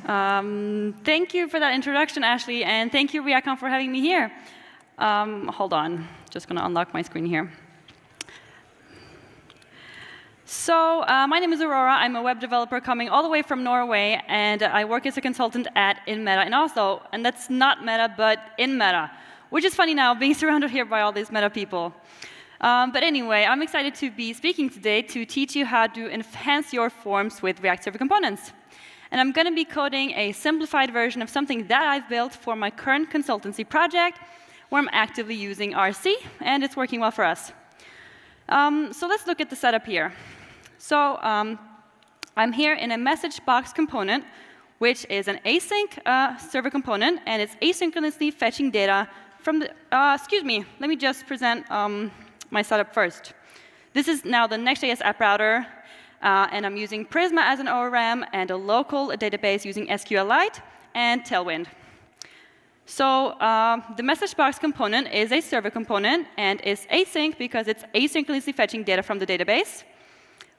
Thank you for that introduction, Ashley, and thank you, React Conf, for having me here. Hold on, just going to unlock my screen here. So my name is Aurora. I'm a web developer coming all the way from Norway, and I work as a consultant at Inmeta in Oslo. And that's not Meta, but Inmeta, which is funny now, being surrounded here by all these Meta people. But anyway, I'm excited to be speaking today to teach you how to enhance your forms with React Server Components. And I'm going to be coding a simplified version of something that I've built for my current consultancy project, where I'm actively using RC, and it's working well for us. So let's look at the setup here. So I'm here in a message box component, which is an async server component, and it's asynchronously fetching data from the, excuse me, let me just present my setup first. This is now the Next.js app router, and I'm using Prisma as an ORM and a local database using SQLite and Tailwind. So the message box component is a server component and is async because it's asynchronously fetching data from the database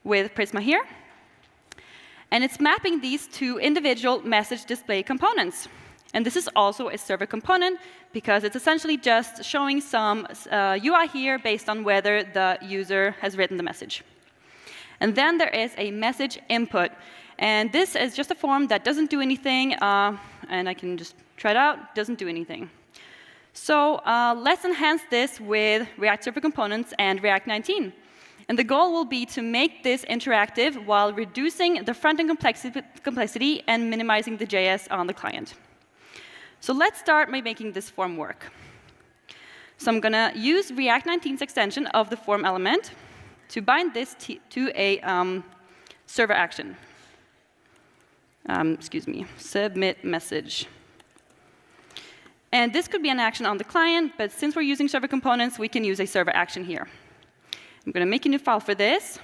with Prisma here. And it's mapping these to individual message display components. And this is also a server component because it's essentially just showing some UI here based on whether the user has written the message. And then there is a message input. And this is just a form that doesn't do anything. And I can just try it out. Doesn't do anything. So let's enhance this with React Server Components and React 19. And the goal will be to make this interactive while reducing the front-end complexity and minimizing the JS on the client. So let's start by making this form work. So I'm going to use React 19's extension of the form element to bind this to a server action. Excuse me, submit message. And this could be an action on the client, but since we're using server components, we can use a server action here. I'm going to make a new file for this.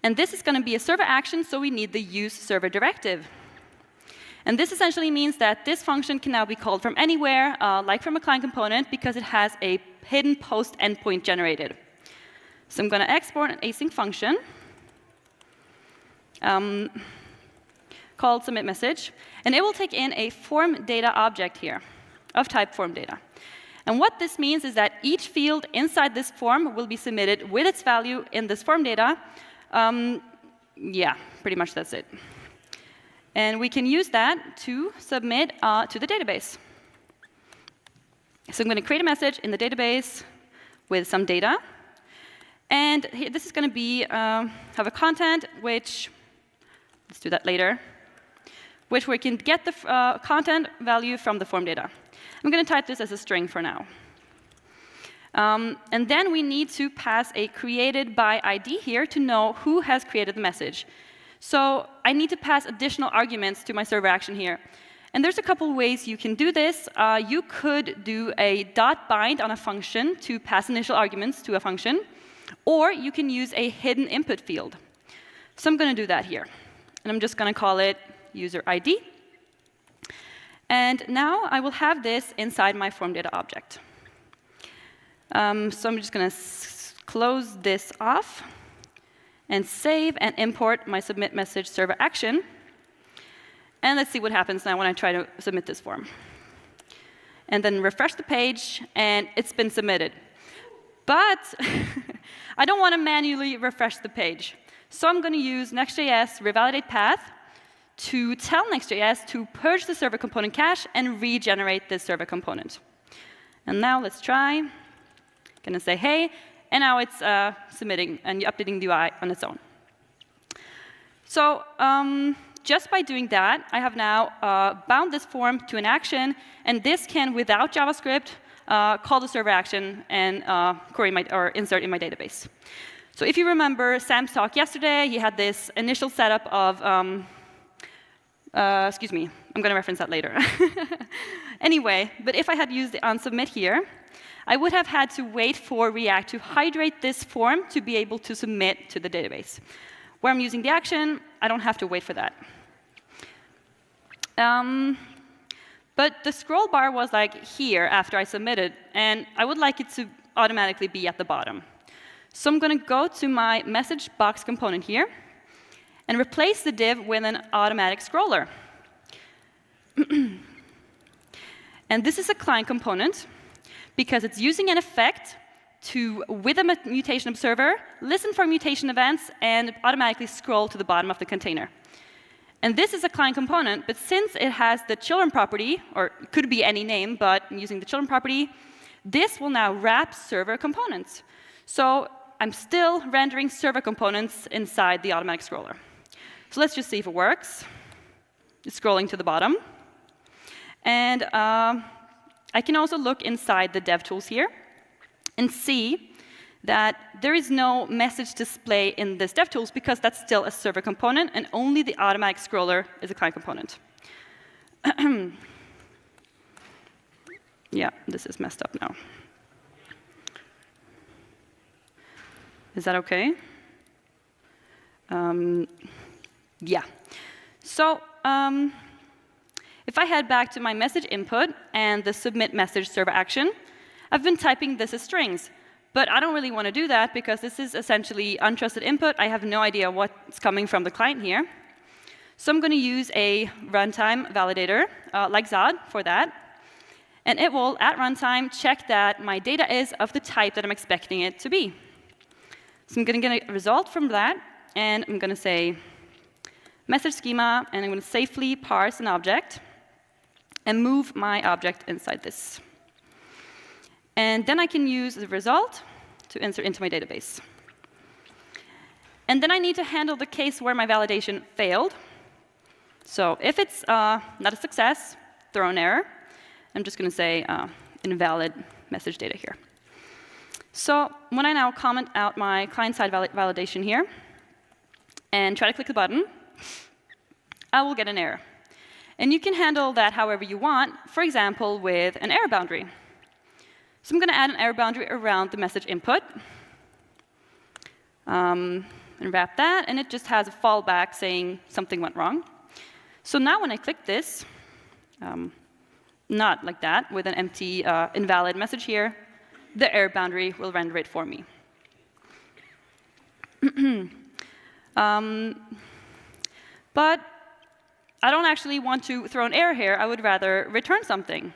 And this is going to be a server action, so we need the use server directive. And this essentially means that this function can now be called from anywhere, like from a client component, because it has a hidden post endpoint generated. So I'm going to export an async function called submit message. And it will take in a form data object here of type form data. And what this means is that each field inside this form will be submitted with its value in this form data. Yeah, pretty much that's it. And we can use that to submit to the database. So I'm going to create a message in the database with some data. And this is going to be have a content, which, let's do that later, which we can get the content value from the form data. I'm going to type this as a string for now. And then we need to pass a created by ID here to know who has created the message. So I need to pass additional arguments to my server action here. And there's a couple ways you can do this. You could do a .bind on a function to pass initial arguments to a function. Or you can use a hidden input field. So I'm going to do that here. And I'm just going to call it user ID. And now I will have this inside my form data object. So I'm just going to close this off and save and import my submit message server action. And let's see what happens now when I try to submit this form. And then refresh the page, and it's been submitted. But I don't want to manually refresh the page. So I'm going to use Next.js revalidate path to tell Next.js to purge the server component cache and regenerate this server component. And now let's try. Going to say hey, and now it's submitting and updating the UI on its own. So just by doing that, I have now bound this form to an action, and this can, without JavaScript, call the server action and query or insert in my database. So if you remember Sam's talk yesterday, he had this initial setup of excuse me, I'm going to reference that later. Anyway, but if I had used the onSubmit here, I would have had to wait for React to hydrate this form to be able to submit to the database. Where I'm using the action, I don't have to wait for that. But the scroll bar was like here after I submitted, and I would like it to automatically be at the bottom. So I'm going to go to my message box component here and replace the div with an automatic scroller. And this is a client component because it's using an effect to, with a mutation observer, listen for mutation events and automatically scroll to the bottom of the container. And this is a client component, but since it has the children property, or it could be any name, but I'm using the children property, this will now wrap server components. So I'm still rendering server components inside the automatic scroller. So let's just see if it works. It's scrolling to the bottom. And I can also look inside the dev tools here and see that there is no message display in this DevTools because that's still a server component, and only the automatic scroller is a client component. Yeah, this is messed up now. Is that OK? Yeah. So if I head back to my message input and the submit message server action, I've been typing this as strings. But I don't really want to do that because this is essentially untrusted input. I have no idea what's coming from the client here. So I'm going to use a runtime validator like Zod for that. And it will, at runtime, check that my data is of the type that I'm expecting it to be. So I'm going to get a result from that. And I'm going to say message schema. And I'm going to safely parse an object and move my object inside this. And then I can use the result to insert into my database. And then I need to handle the case where my validation failed. So if it's not a success, throw an error. I'm just going to say invalid message data here. So when I now comment out my client-side validation here and try to click the button, I will get an error. And you can handle that however you want, for example, with an error boundary. So I'm going to add an error boundary around the message input and wrap that. And it just has a fallback saying something went wrong. So now when I click this, not like that, with an empty invalid message here, the error boundary will render it for me. But I don't actually want to throw an error here. I would rather return something.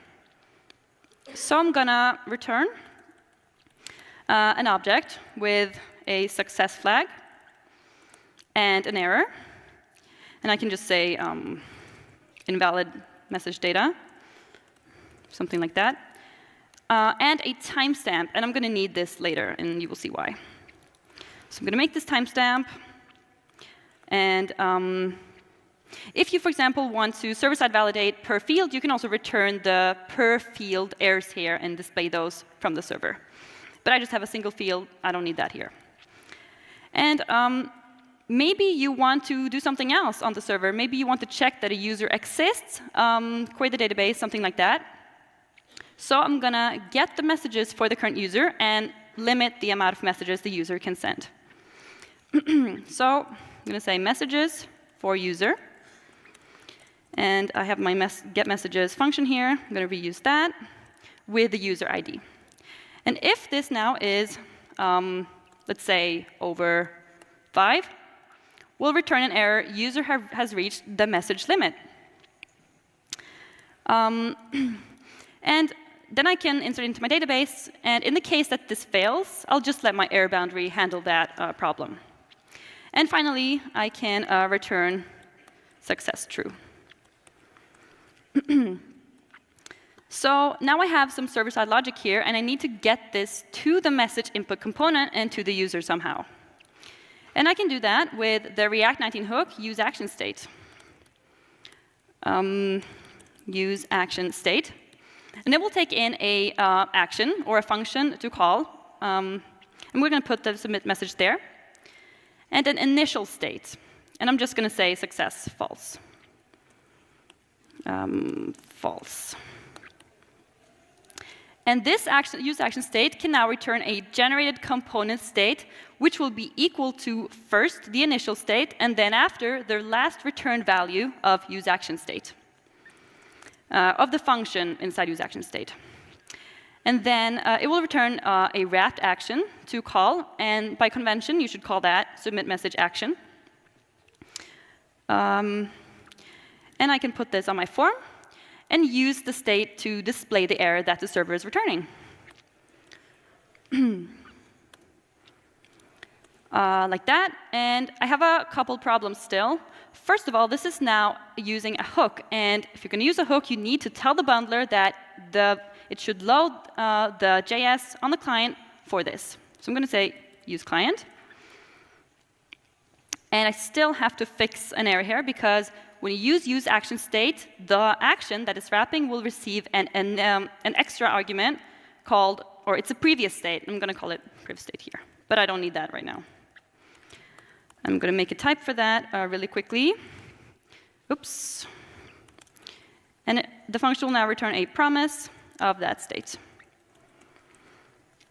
So I'm going to return an object with a success flag and an error. And I can just say invalid message data, something like that, and a timestamp. And I'm going to need this later, and you will see why. So I'm going to make this timestamp. And if you, for example, want to server-side validate per field, you can also return the per field errors here and display those from the server. But I just have a single field. I don't need that here. And maybe you want to do something else on the server. Maybe you want to check that a user exists, query the database, something like that. So I'm going to get the messages for the current user and limit the amount of messages the user can send. So I'm going to say messages for user. And I have my get messages function here. I'm going to reuse that with the user ID. And if this now is, let's say, over 5, we'll return an error. User has reached the message limit. And then I can insert into my database. And in the case that this fails, I'll just let my error boundary handle that problem. And finally, I can return success true. So now I have some server-side logic here, and I need to get this to the message input component and to the user somehow. And I can do that with the React 19 hook use action state. Use action state. And it will take in a action or a function to call. And we're going to put the submit message there. And an initial state. And I'm just going to say success false. False. And this use action state can now return a generated component state, which will be equal to first the initial state, and then after the last returned value of use action state, of the function inside use action state. And then it will return a wrapped action to call, and by convention, you should call that submit message action. And I can put this on my form. and use the state to display the error that the server is returning. Like that. And I have a couple problems still. First of all, this is now using a hook. And if you're going to use a hook, you need to tell the bundler that it should load the JS on the client for this. So I'm going to say use client. And I still have to fix an error here, because when you use action state, the action that is wrapping will receive an extra argument called, or it's a previous state. I'm going to call it previous state here. But I don't need that right now. I'm going to make a type for that really quickly. Oops. And the function will now return a promise of that state.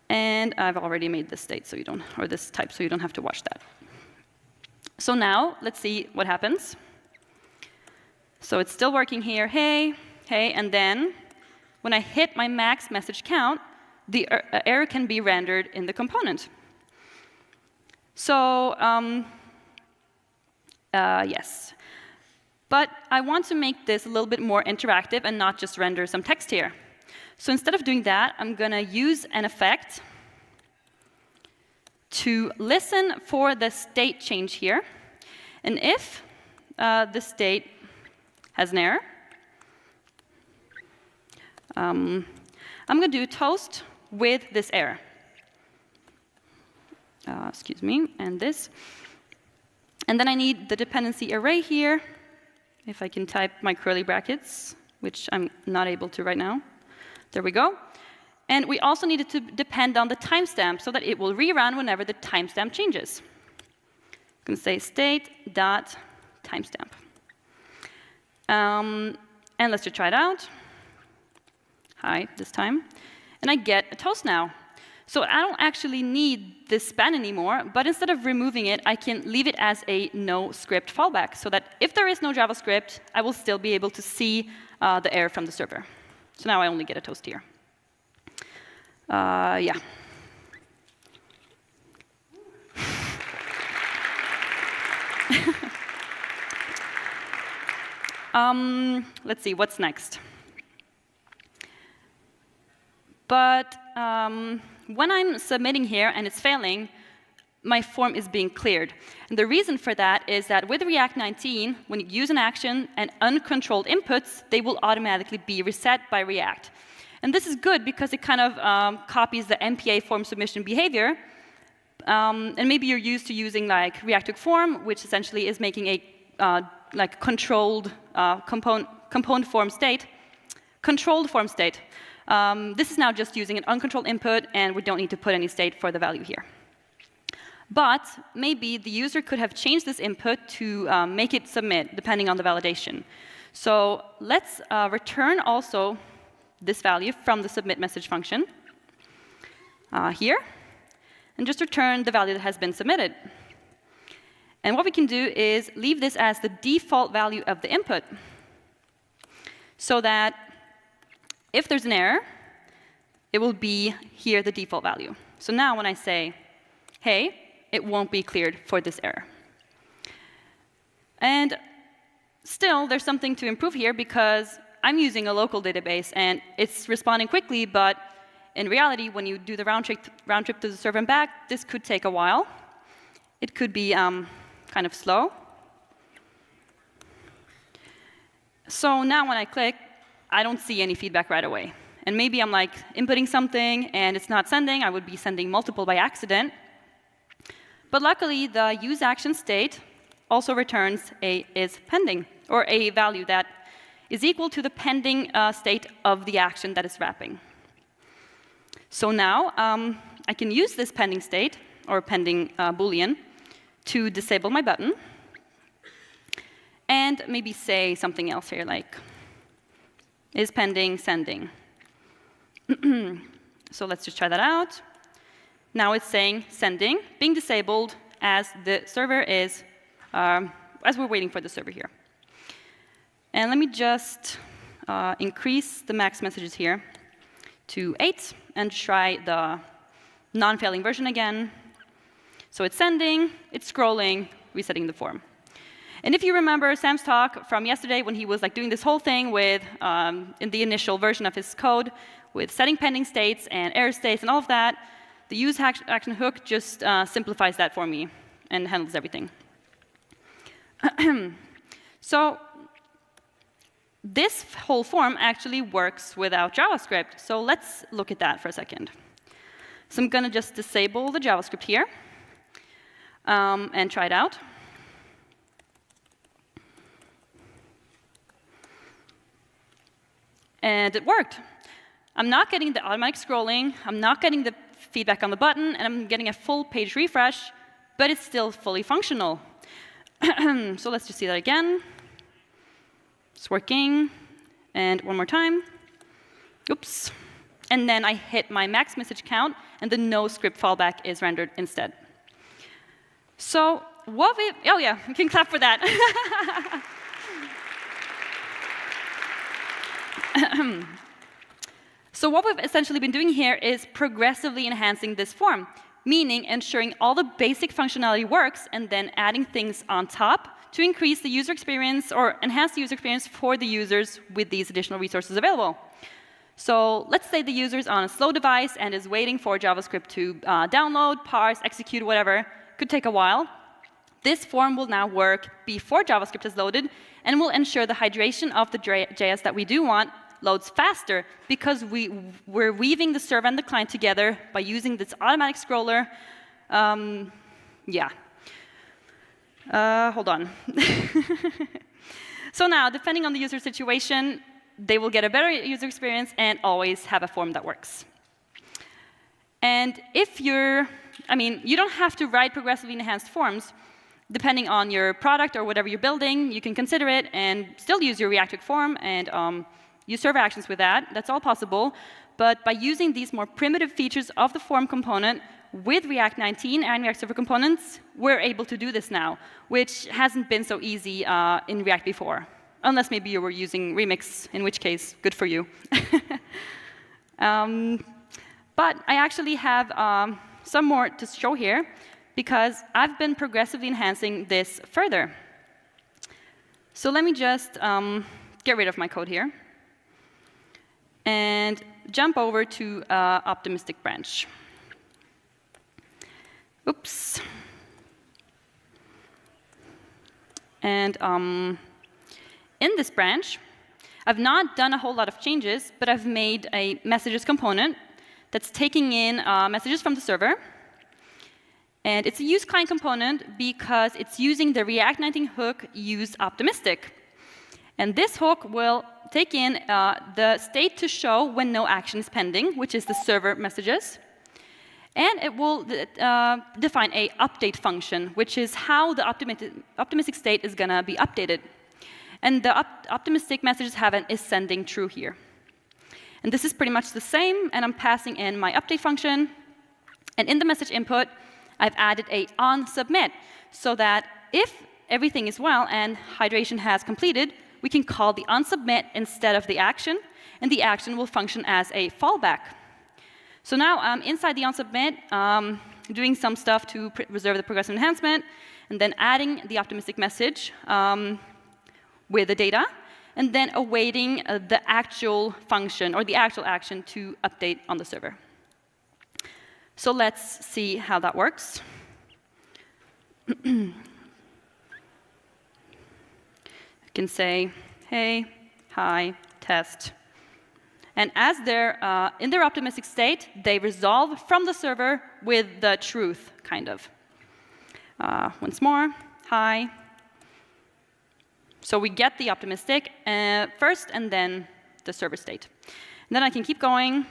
And I've already made this state, so you don't, or this type, so you don't have to watch that. So now let's see what happens. So it's still working here. Hey, hey, and then when I hit my max message count, the error can be rendered in the component. So yes. But I want to make this a little bit more interactive and not just render some text here. So instead of doing that, I'm going to use an effect to listen for the state change here. And if the state has an error, I'm going to do toast with this error. Excuse me, and this. And then I need the dependency array here, if I can type my curly brackets, which I'm not able to right now. There we go. And we also need it to depend on the timestamp so that it will rerun whenever the timestamp changes. I'm going to say state.timestamp. And let's just try it out. Hi, this time. And I get a toast now. So I don't actually need this span anymore, but instead of removing it, I can leave it as a no script fallback, so that if there is no JavaScript, I will still be able to see the error from the server. So now I only get a toast here. Yeah. Let's see, what's next? But when I'm submitting here and it's failing, my form is being cleared. And the reason for that is that with React 19, when you use an action and uncontrolled inputs, they will automatically be reset by React. And this is good because it kind of copies the MPA form submission behavior. And maybe you're used to using like React form, which essentially is making a like controlled component form state, controlled form state. This is now just using an uncontrolled input, and we don't need to put any state for the value here. But maybe the user could have changed this input to make it submit, depending on the validation. So let's return also this value from the submit message function here, and just return the value that has been submitted. And what we can do is leave this as the default value of the input, so that if there's an error, it will be here the default value. So now when I say, hey, it won't be cleared for this error. And still, there's something to improve here, because I'm using a local database, and it's responding quickly, but in reality, when you do the round trip to the server and back, this could take a while. It could be kind of slow. So now when I click, I don't see any feedback right away. And maybe I'm like inputting something and it's not sending. I would be sending multiple by accident. But luckily, the use action state also returns a is pending, or a value that is equal to the pending state of the action that is wrapping. So now I can use this pending state, or pending Boolean, to disable my button, and maybe say something else here, like is pending sending. So let's just try that out. Now it's saying sending, being disabled as the server is, as we're waiting for the server here. And let me just increase the max messages here to 8 and try the non-failing version again. So it's sending, it's scrolling, resetting the form. And if you remember Sam's talk from yesterday when he was like doing this whole thing with, in the initial version of his code, with setting pending states and error states and all of that, the use action hook just simplifies that for me and handles everything. So this whole form actually works without JavaScript. So let's look at that for a second. So I'm going to just disable the JavaScript here and try it out. And it worked. I'm not getting the automatic scrolling. I'm not getting the feedback on the button. And I'm getting a full page refresh. But it's still fully functional. So let's just see that again. It's working. And one more time. Oops. And then I hit my max message count. And the no script fallback is rendered instead. So what we... Oh, yeah. We can clap for that. So what we've essentially been doing here is progressively enhancing this form, meaning ensuring all the basic functionality works and then adding things on top to increase the user experience or enhance the user experience for the users with these additional resources available. So let's say the user is on a slow device and is waiting for JavaScript to download, parse, execute, whatever. Could take a while. This form will now work before JavaScript is loaded and will ensure the hydration of the JS that we do want loads faster because we're weaving the server and the client together by using this automatic scroller. Hold on. So now, depending on the user situation, they will get a better user experience and always have a form that works. And if you don't have to write progressively enhanced forms. Depending on your product or whatever you're building, you can consider it and still use your React form and use server actions with that. That's all possible. But by using these more primitive features of the form component with React 19 and React Server components, we're able to do this now, which hasn't been so easy in React before. Unless maybe you were using Remix, in which case, good for you. But I actually have some more to show here, because I've been progressively enhancing this further. So let me just get rid of my code here and jump over to optimistic branch. Oops. And in this branch, I've not done a whole lot of changes, but I've made a messages component that's taking in messages from the server. And it's a use client component because it's using the React 19 hook use optimistic. And this hook will take in the state to show when no action is pending, which is the server messages. And it will define a update function, which is how the optimistic state is going to be updated. And the optimistic messages have an is sending true here. And this is pretty much the same, and I'm passing in my update function. And in the message input, I've added a onSubmit, so that if everything is well and hydration has completed, we can call the onSubmit instead of the action, and the action will function as a fallback. So now I'm inside the onSubmit, doing some stuff to reserve the progressive enhancement, and then adding the optimistic message with the data, and then awaiting the actual function, or the actual action to update on the server. So let's see how that works. You can say, hey, hi, test. And as they're in their optimistic state, they resolve from the server with the truth, kind of. Once more, hi. So we get the optimistic first, and then the server state. And then I can keep going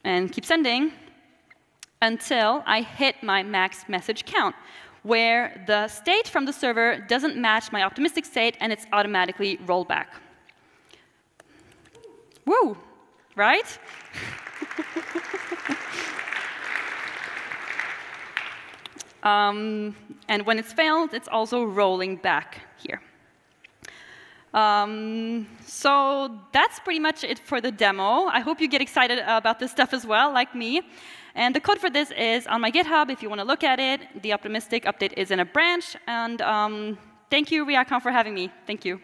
and keep sending until I hit my max message count, where the state from the server doesn't match my optimistic state, and it's automatically rolled back. Woo, right? And when it's failed, it's also rolling back here. So that's pretty much it for the demo. I hope you get excited about this stuff as well, like me. And the code for this is on my GitHub if you want to look at it. The optimistic update is in a branch. And thank you, React Conf, for having me. Thank you.